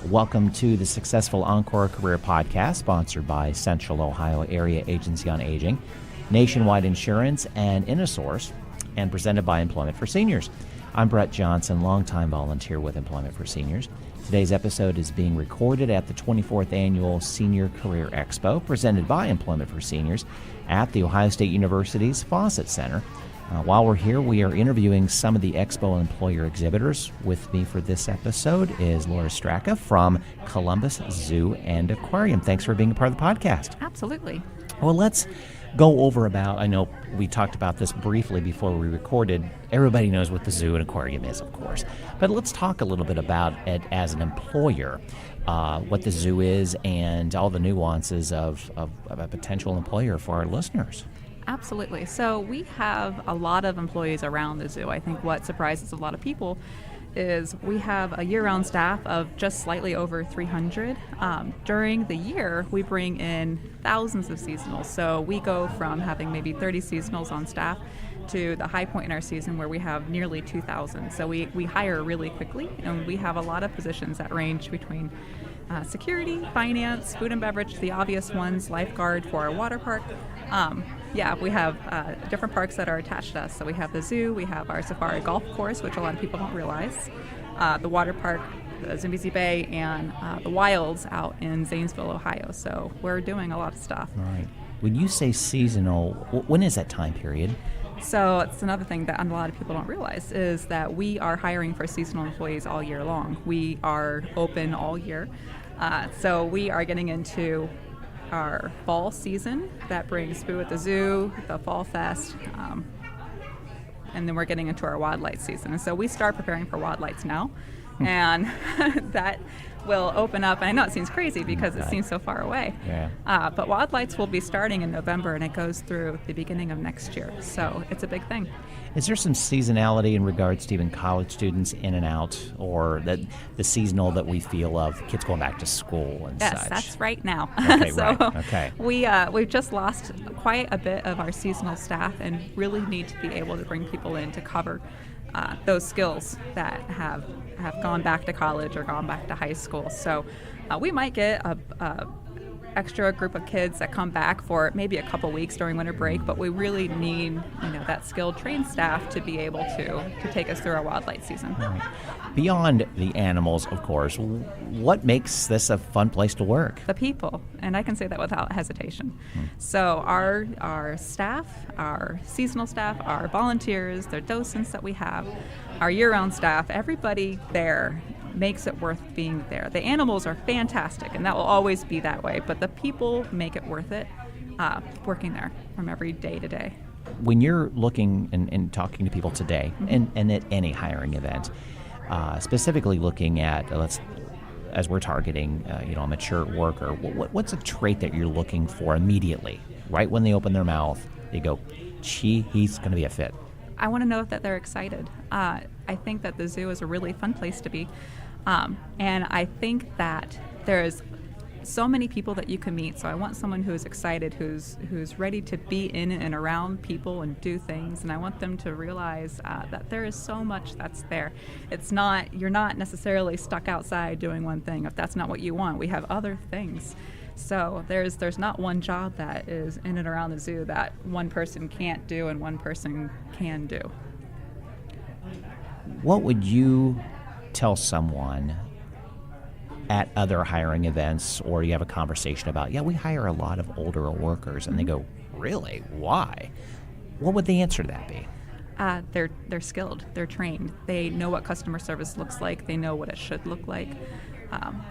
Welcome to the Successful Encore Career Podcast, sponsored by Central Ohio Area Agency on Aging, Nationwide Insurance, and InnoSource, and presented by Employment for Seniors. I'm Brett Johnson, longtime volunteer with Employment for Seniors. Today's episode is being recorded at the 24th Annual Senior Career Expo, presented by Employment for Seniors at The Ohio State University's Fawcett Center. While we're here, we are interviewing some of the Expo employer exhibitors. With me for this episode is Laura Straka from Columbus Zoo and Aquarium. Thanks for being a part of the podcast. Absolutely. Well, let's go over I know we talked about this briefly before we recorded. Everybody knows what the zoo and aquarium is, of course. But let's talk a little bit about it as an employer, what the zoo is and all the nuances of a potential employer for our listeners. Absolutely. So we have a lot of employees around the zoo. I think what surprises a lot of people is we have a year-round staff of just slightly over 300. During the year, we bring in thousands of seasonals. So we go from having maybe 30 seasonals on staff to the high point in our season where we have nearly 2,000. So we hire really quickly, and we have a lot of positions that range between security, finance, food and beverage, the obvious ones, lifeguard for our water park. We have different parks that are attached to us. So we have the zoo, we have our safari golf course, which a lot of people don't realize, the water park, the Zimbizi Bay, and the Wilds out in Zanesville, Ohio. So we're doing a lot of stuff. Right. When you say seasonal, when is that time period? So it's another thing that a lot of people don't realize is that we are hiring for seasonal employees all year long. We are open all year. So we are getting into our fall season that brings Boo at the Zoo, the Fall Fest, and then we're getting into our wildlife season. And so we start preparing for wildlights now, and that will open up. And I know it seems crazy because it seems so far away, but wildlights will be starting in November, and it goes through the beginning of next year. So it's a big thing. Is there some seasonality in regards to even college students in and out, or the seasonal that we feel of kids going back to school and such? Yes, that's right now. Okay, so right. Okay. We've just lost quite a bit of our seasonal staff and really need to be able to bring people in to cover those skills that have gone back to college or gone back to high school. So we might get a extra group of kids that come back for maybe a couple weeks during winter break, but we really need that skilled trained staff to be able to take us through our wildlife season. Right. Beyond the animals, of course, what makes this a fun place to work? The people, and I can say that without hesitation. So our staff, our seasonal staff, our volunteers, the docents that we have, our year-round staff, everybody there makes it worth being there. The animals are fantastic, and that will always be that way, but the people make it worth it working there from every day to day. When you're looking and talking to people today, and at any hiring event, specifically looking at, as we're targeting a mature worker, what's a trait that you're looking for immediately? Right when they open their mouth, they go, gee, he's going to be a fit. I want to know that they're excited. I think that the zoo is a really fun place to be. And I think that there's so many people that you can meet. So I want someone who's excited, who's ready to be in and around people and do things. And I want them to realize that there is so much that's there. You're not necessarily stuck outside doing one thing. If that's not what you want, we have other things. So there's not one job that is in and around the zoo that one person can't do and one person can do. What would you tell someone at other hiring events, or you have a conversation about, we hire a lot of older workers, and they go, really? Why? What would the answer to that be? They're skilled. They're trained. They know what customer service looks like. They know what it should look like.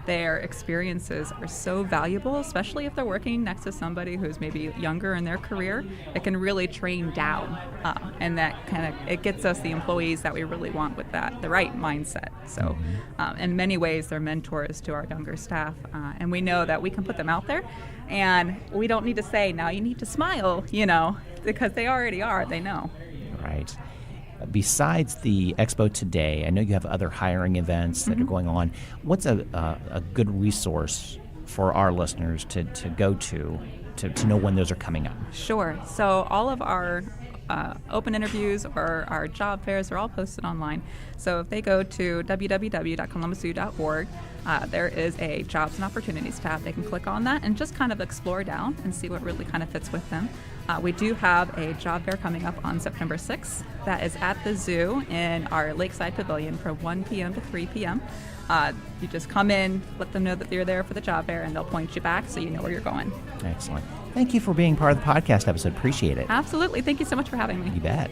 Their experiences are so valuable, especially if they're working next to somebody who's maybe younger in their career. It can really train down, and that it gets us the employees that we really want with the right mindset. So in many ways, they're mentors to our younger staff, and we know that we can put them out there, and we don't need to say, now you need to smile, because they already are. They know. Right. Besides the expo today, I know you have other hiring events that are going on. What's a good resource for our listeners to go to know when those are coming up? Sure. So all of our open interviews or our job fairs are all posted online. So if they go to www.columbuszoo.org, there is a jobs and opportunities tab. They can click on that and just kind of explore down and see what really kind of fits with them. We do have a job fair coming up on September 6th. That is at the zoo in our Lakeside Pavilion from 1 p.m. to 3 p.m. You just come in, let them know that you're there for the job fair, and they'll point you back so you know where you're going. Excellent. Thank you for being part of the podcast episode. Appreciate it. Absolutely. Thank you so much for having me. You bet.